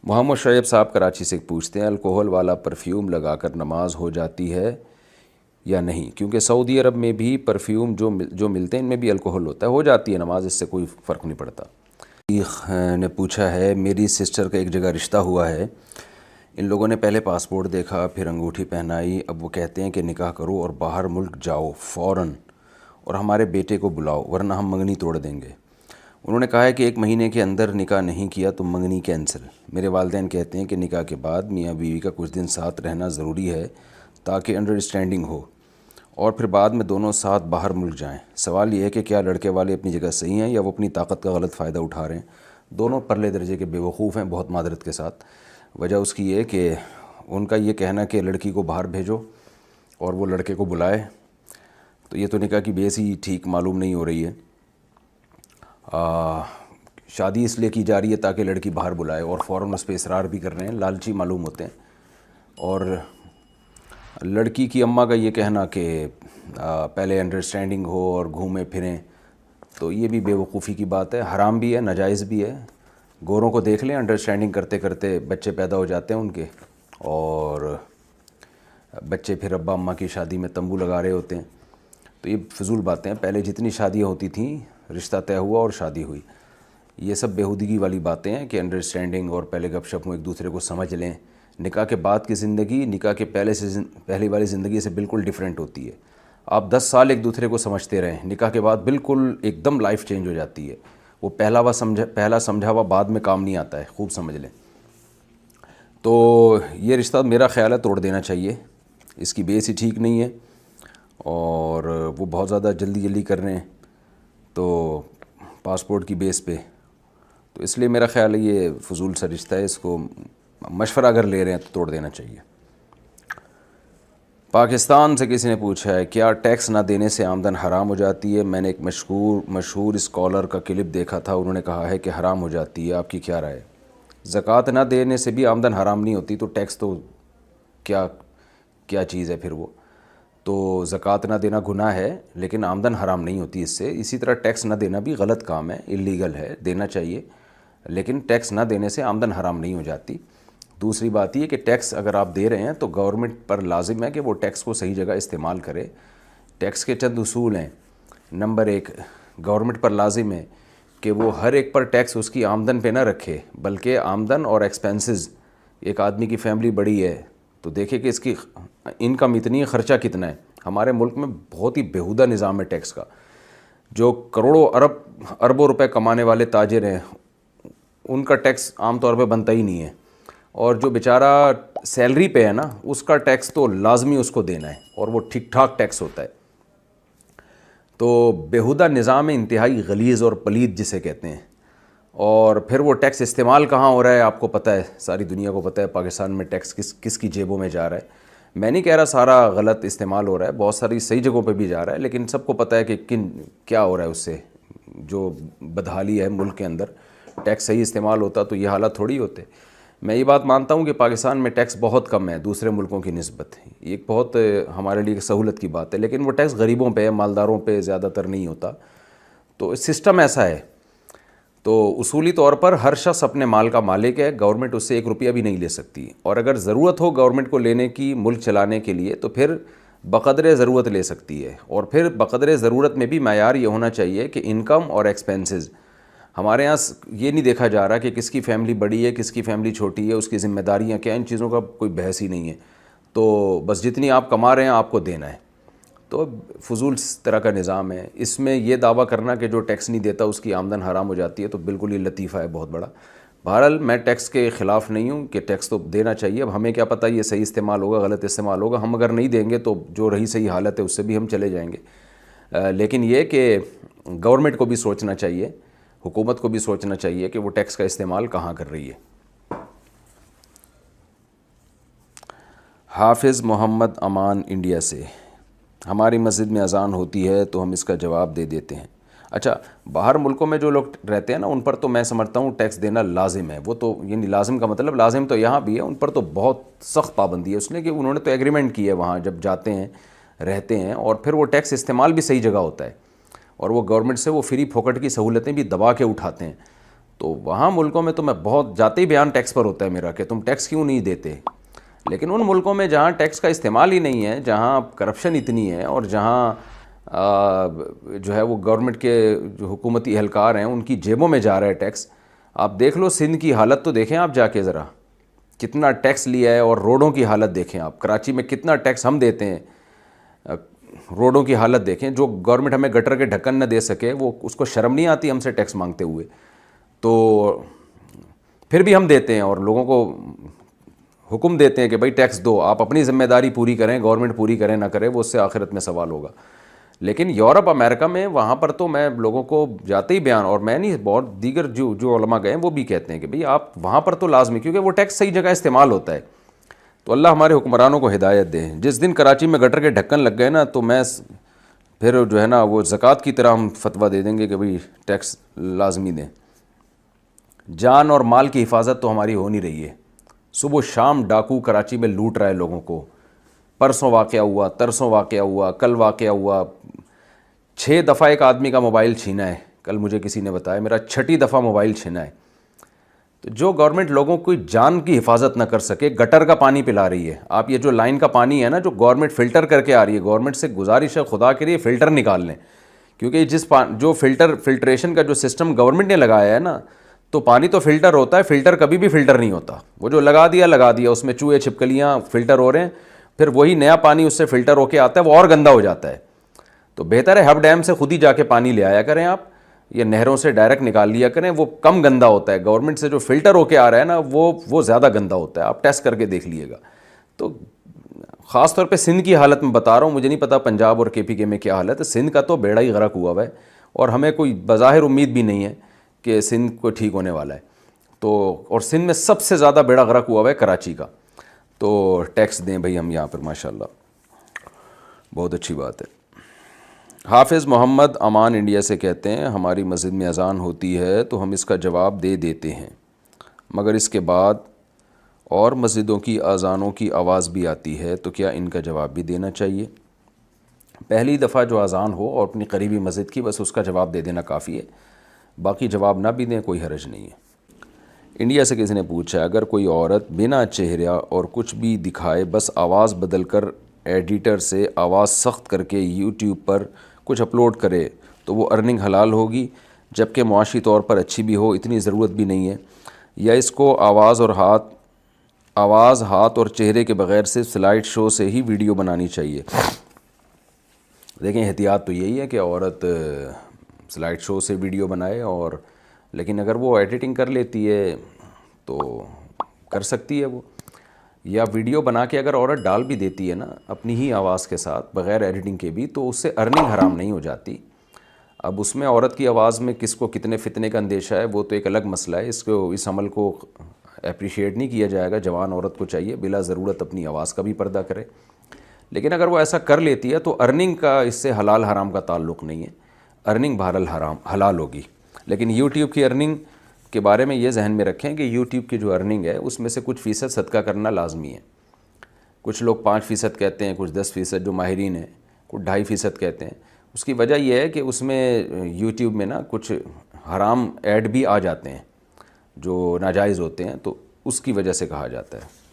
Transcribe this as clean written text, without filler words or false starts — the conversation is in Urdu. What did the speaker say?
محمد شعیب صاحب کراچی سے پوچھتے ہیں الکوہل والا پرفیوم لگا کر نماز ہو جاتی ہے یا نہیں؟ کیونکہ سعودی عرب میں بھی پرفیوم جو ملتے ہیں ان میں بھی الکوہل ہوتا ہے، ہو جاتی ہے نماز، اس سے کوئی فرق نہیں پڑتا۔ نے پوچھا ہے میری سسٹر کا ایک جگہ رشتہ ہوا ہے، ان لوگوں نے پہلے پاسپورٹ دیکھا، پھر انگوٹھی پہنائی، اب وہ کہتے ہیں کہ نکاح کرو اور باہر ملک جاؤ فوراً اور ہمارے بیٹے کو بلاؤ ورنہ ہم منگنی توڑ دیں گے۔ انہوں نے کہا ہے کہ 1 مہینے کے اندر نکاح نہیں کیا تو منگنی کینسل۔ میرے والدین کہتے ہیں کہ نکاح کے بعد میاں بیوی کا کچھ دن ساتھ رہنا ضروری ہے تاکہ انڈرسٹینڈنگ ہو اور پھر بعد میں دونوں ساتھ باہر ملک جائیں۔ سوال یہ ہے کہ کیا لڑکے والے اپنی جگہ صحیح ہیں یا وہ اپنی طاقت کا غلط فائدہ اٹھا رہے ہیں؟ دونوں پرلے درجے کے بیوقوف ہیں، بہت معذرت کے ساتھ۔ وجہ اس کی یہ کہ ان کا یہ کہنا کہ لڑکی کو باہر بھیجو اور وہ لڑکے کو بلائے، تو یہ تو نکاح کی بیس ہی ٹھیک معلوم نہیں ہو رہی ہے۔ شادی اس لیے کی جا رہی ہے تاکہ لڑکی باہر بلائے اور فوراً اس پہ اصرار بھی کر رہے ہیں، لالچی معلوم ہوتے ہیں۔ اور لڑکی کی اماں کا یہ کہنا کہ پہلے انڈرسٹینڈنگ ہو اور گھومیں پھریں، تو یہ بھی بیوقوفی کی بات ہے، حرام بھی ہے، ناجائز بھی ہے۔ گوروں کو دیکھ لیں، انڈرسٹینڈنگ کرتے کرتے بچے پیدا ہو جاتے ہیں ان کے، اور بچے پھر ابا اماں کی شادی میں تمبو لگا رہے ہوتے ہیں، تو یہ فضول باتیں ہیں۔ پہلے جتنی شادیاں ہوتی تھیں رشتہ طے ہوا اور شادی ہوئی، یہ سب بیہودگی والی باتیں ہیں کہ انڈرسٹینڈنگ اور پہلے گپ شپ ہوں، ایک دوسرے کو سمجھ لیں۔ نکاح کے بعد کی زندگی نکاح کے پہلے والی زندگی سے بالکل ڈیفرنٹ ہوتی ہے۔ آپ 10 سال ایک دوسرے کو سمجھتے رہیں، نکاح کے بعد بالکل ایک دم لائف چینج ہو جاتی ہے۔ وہ پہلا سمجھا ہوا بعد میں کام نہیں آتا ہے، خوب سمجھ لیں۔ تو یہ رشتہ میرا خیال ہے توڑ دینا چاہیے، اس کی بیس ہی ٹھیک نہیں ہے اور وہ بہت زیادہ جلدی کر رہے ہیں تو پاسپورٹ کی بیس پہ، تو اس لیے میرا خیال ہے یہ فضول سا رشتہ ہے، اس کو مشورہ اگر لے رہے ہیں تو توڑ دینا چاہیے۔ پاکستان سے کسی نے پوچھا ہے کیا ٹیکس نہ دینے سے آمدن حرام ہو جاتی ہے؟ میں نے ایک مشہور اسکالر کا کلپ دیکھا تھا، انہوں نے کہا ہے کہ حرام ہو جاتی ہے، آپ کی کیا رائے ہے؟ زکوٰۃ نہ دینے سے بھی آمدن حرام نہیں ہوتی، تو ٹیکس تو کیا چیز ہے پھر وہ؟ تو زکوٰۃ نہ دینا گناہ ہے لیکن آمدن حرام نہیں ہوتی اس سے۔ اسی طرح ٹیکس نہ دینا بھی غلط کام ہے، اللیگل ہے، دینا چاہیے، لیکن ٹیکس نہ دینے سے آمدن حرام نہیں ہو جاتی۔ دوسری بات یہ کہ ٹیکس اگر آپ دے رہے ہیں تو گورنمنٹ پر لازم ہے کہ وہ ٹیکس کو صحیح جگہ استعمال کرے۔ ٹیکس کے چند اصول ہیں۔ نمبر 1، گورنمنٹ پر لازم ہے کہ وہ ہر ایک پر ٹیکس اس کی آمدن پہ نہ رکھے، بلکہ آمدن اور ایکسپینسز، ایک آدمی کی فیملی بڑی ہے تو دیکھے کہ اس کی انکم اتنی ہے، خرچہ کتنا ہے۔ ہمارے ملک میں بہت ہی بیہودہ نظام ہے ٹیکس کا، جو کروڑوں اربوں روپے کمانے والے تاجر ہیں ان کا ٹیکس عام طور پہ بنتا ہی نہیں ہے، اور جو بیچارہ سیلری پہ ہے نا اس کا ٹیکس تو لازمی اس کو دینا ہے، اور وہ ٹھیک ٹھاک ٹیکس ہوتا ہے۔ تو بیہودہ نظام انتہائی غلیظ اور پلید جسے کہتے ہیں، اور پھر وہ ٹیکس استعمال کہاں ہو رہا ہے آپ کو پتہ ہے، ساری دنیا کو پتہ ہے پاکستان میں ٹیکس کس کی جیبوں میں جا رہا ہے۔ میں نہیں کہہ رہا سارا غلط استعمال ہو رہا ہے، بہت ساری صحیح جگہوں پہ بھی جا رہا ہے، لیکن سب کو پتہ ہے کہ کیا ہو رہا ہے اس سے، جو بدحالی ہے ملک کے اندر۔ ٹیکس صحیح استعمال ہوتا تو یہ حالات تھوڑی ہوتے۔ میں یہ بات مانتا ہوں کہ پاکستان میں ٹیکس بہت کم ہے دوسرے ملکوں کی نسبت، یہ ایک بہت ہمارے لیے سہولت کی بات ہے، لیکن وہ ٹیکس غریبوں پہ، مالداروں پہ زیادہ تر نہیں ہوتا، تو سسٹم ایسا ہے۔ تو اصولی طور پر ہر شخص اپنے مال کا مالک ہے، گورنمنٹ اس سے 1 روپیہ بھی نہیں لے سکتی، اور اگر ضرورت ہو گورنمنٹ کو لینے کی ملک چلانے کے لیے تو پھر بقدر ضرورت لے سکتی ہے، اور پھر بقدر ضرورت میں بھی معیار یہ ہونا چاہیے کہ انکم اور ایکسپینسز۔ ہمارے یہاں یہ نہیں دیکھا جا رہا کہ کس کی فیملی بڑی ہے کس کی فیملی چھوٹی ہے، اس کی ذمہ داریاں کیا، ان چیزوں کا کوئی بحث ہی نہیں ہے۔ تو بس جتنی آپ کما رہے ہیں آپ کو دینا ہے، تو فضول طرح کا نظام ہے۔ اس میں یہ دعویٰ کرنا کہ جو ٹیکس نہیں دیتا اس کی آمدن حرام ہو جاتی ہے تو بالکل یہ لطیفہ ہے بہت بڑا۔ بہرحال میں ٹیکس کے خلاف نہیں ہوں کہ ٹیکس تو دینا چاہیے، اب ہمیں کیا پتہ یہ صحیح استعمال ہوگا غلط استعمال ہوگا، ہم اگر نہیں دیں گے تو جو رہی صحیح حالت ہے اس سے بھی ہم چلے جائیں گے۔ لیکن یہ کہ گورنمنٹ کو بھی سوچنا چاہیے، حکومت کو بھی سوچنا چاہیے کہ وہ ٹیکس کا استعمال کہاں کر رہی ہے۔ حافظ محمد امان انڈیا سے، ہماری مسجد میں اذان ہوتی ہے تو ہم اس کا جواب دے دیتے ہیں۔ اچھا، باہر ملکوں میں جو لوگ رہتے ہیں نا ان پر تو میں سمجھتا ہوں ٹیکس دینا لازم ہے، وہ تو یعنی لازم کا مطلب لازم تو یہاں بھی ہے، ان پر تو بہت سخت پابندی ہے، اس لیے کہ انہوں نے تو ایگریمنٹ کی ہے وہاں جب جاتے ہیں رہتے ہیں، اور پھر وہ ٹیکس استعمال بھی صحیح جگہ ہوتا ہے، اور وہ گورنمنٹ سے وہ فری پھوکٹ کی سہولتیں بھی دبا کے اٹھاتے ہیں، تو وہاں ملکوں میں تو میں بہت جاتے ہی بیان ٹیکس پر ہوتا ہے میرا کہ تم ٹیکس کیوں نہیں دیتے. لیکن ان ملکوں میں جہاں ٹیکس کا استعمال ہی نہیں ہے, جہاں کرپشن اتنی ہے, اور جہاں جو ہے وہ گورنمنٹ کے جو حکومتی اہلکار ہیں ان کی جیبوں میں جا رہا ہے ٹیکس. آپ دیکھ لو سندھ کی حالت تو دیکھیں آپ جا کے ذرا, کتنا ٹیکس لیا ہے, اور روڈوں کی حالت دیکھیں آپ. کراچی میں کتنا ٹیکس ہم دیتے ہیں, روڈوں کی حالت دیکھیں. جو گورنمنٹ ہمیں گٹر کے ڈھکن نہ دے سکے, وہ اس کو شرم نہیں آتی ہم سے ٹیکس مانگتے ہوئے, تو پھر بھی ہم دیتے ہیں اور لوگوں کو حکم دیتے ہیں کہ بھائی ٹیکس دو. آپ اپنی ذمہ داری پوری کریں, گورنمنٹ پوری کرے نہ کرے وہ اس سے آخرت میں سوال ہوگا. لیکن یورپ امریکہ میں وہاں پر تو میں لوگوں کو جاتے ہی بیان, اور میں نہیں, بہت دیگر جو علماء گئے ہیں وہ بھی کہتے ہیں کہ بھئی آپ وہاں پر تو لازمی, کیونکہ وہ ٹیکس صحیح جگہ استعمال ہوتا ہے. تو اللہ ہمارے حکمرانوں کو ہدایت دے. جس دن کراچی میں گٹر کے ڈھکن لگ گئے نا, تو میں پھر جو ہے نا وہ زکوٰۃ کی طرح ہم فتویٰ دے دیں گے کہ بھئی ٹیکس لازمی دیں. جان اور مال کی حفاظت تو ہماری ہو نہیں رہی ہے. صبح شام ڈاکو کراچی میں لوٹ رہا ہے لوگوں کو. پرسوں واقعہ ہوا, ترسوں واقعہ ہوا, کل واقعہ ہوا. 6 دفعہ ایک آدمی کا موبائل چھینا ہے, کل مجھے کسی نے بتایا میرا 6ٹھی دفعہ موبائل چھینا ہے. تو جو گورنمنٹ لوگوں کو جان کی حفاظت نہ کر سکے, گٹر کا پانی پلا رہی ہے. آپ یہ جو لائن کا پانی ہے نا جو گورنمنٹ فلٹر کر کے آ رہی ہے, گورنمنٹ سے گزارش ہے خدا کے لیے فلٹر نکال لیں, کیونکہ جو فلٹریشن کا جو سسٹم گورنمنٹ نے لگایا ہے نا, تو پانی تو فلٹر ہوتا ہے, فلٹر کبھی بھی فلٹر نہیں ہوتا. وہ جو لگا دیا اس میں چوہے چھپکلیاں فلٹر ہو رہے ہیں, پھر وہی نیا پانی اس سے فلٹر ہو کے آتا ہے, وہ اور گندا ہو جاتا ہے. تو بہتر ہے ہب ڈیم سے خود ہی جا کے پانی لے آیا کریں آپ, یا نہروں سے ڈائریکٹ نکال لیا کریں, وہ کم گندا ہوتا ہے. گورنمنٹ سے جو فلٹر ہو کے آ رہا ہے نا وہ زیادہ گندا ہوتا ہے, آپ ٹیسٹ کر کے دیکھ لیے گا. تو خاص طور پہ سندھ کی حالت میں بتا رہا ہوں, مجھے نہیں پتا پنجاب اور KPK میں کیا حالت ہے. سندھ کا تو بیڑا ہی غرق ہوا ہے, اور ہمیں کوئی بظاہر امید بھی نہیں ہے کہ سندھ کو ٹھیک ہونے والا ہے. تو اور سندھ میں سب سے زیادہ بیڑا غرق ہوا ہے کراچی کا. تو ٹیکس دیں بھائی ہم یہاں پر, ماشاءاللہ بہت اچھی بات ہے. حافظ محمد امان انڈیا سے کہتے ہیں ہماری مسجد میں اذان ہوتی ہے تو ہم اس کا جواب دے دیتے ہیں, مگر اس کے بعد اور مسجدوں کی اذانوں کی آواز بھی آتی ہے, تو کیا ان کا جواب بھی دینا چاہیے؟ پہلی دفعہ جو اذان ہو اور اپنی قریبی مسجد کی, بس اس کا جواب دے دینا کافی ہے, باقی جواب نہ بھی دیں کوئی حرج نہیں ہے. انڈیا سے کسی نے پوچھا اگر کوئی عورت بنا چہرہ اور کچھ بھی دکھائے بس آواز بدل کر ایڈیٹر سے آواز سخت کر کے یوٹیوب پر کچھ اپلوڈ کرے تو وہ ارننگ حلال ہوگی, جبکہ معاشی طور پر اچھی بھی ہو, اتنی ضرورت بھی نہیں ہے, یا اس کو آواز ہاتھ اور چہرے کے بغیر صرف سلائیڈ شو سے ہی ویڈیو بنانی چاہیے؟ دیکھیں احتیاط تو یہی ہے کہ عورت سلائیڈ شو سے ویڈیو بنائے, اور لیکن اگر وہ ایڈیٹنگ کر لیتی ہے تو کر سکتی ہے وہ, یا ویڈیو بنا کے اگر عورت ڈال بھی دیتی ہے نا اپنی ہی آواز کے ساتھ بغیر ایڈیٹنگ کے بھی, تو اس سے ارننگ حرام نہیں ہو جاتی. اب اس میں عورت کی آواز میں کس کو کتنے فتنے کا اندیشہ ہے وہ تو ایک الگ مسئلہ ہے, اس عمل کو اپریشیٹ نہیں کیا جائے گا. جوان عورت کو چاہیے بلا ضرورت اپنی آواز کا بھی پردہ کرے, لیکن اگر وہ ایسا کر لیتی ہے تو ارننگ کا اس سے حلال حرام کا تعلق نہیں ہے, ارننگ بہرحال حلال ہوگی. لیکن یوٹیوب کی ارننگ کے بارے میں یہ ذہن میں رکھیں کہ یوٹیوب کی جو ارننگ ہے اس میں سے کچھ فیصد صدقہ کرنا لازمی ہے. کچھ لوگ 5% کہتے ہیں, کچھ 10%, جو ماہرین ہیں کچھ 2.5% کہتے ہیں. اس کی وجہ یہ ہے کہ اس میں یوٹیوب میں نا کچھ حرام ایڈ بھی آ جاتے ہیں جو ناجائز ہوتے ہیں, تو اس کی وجہ سے کہا جاتا ہے.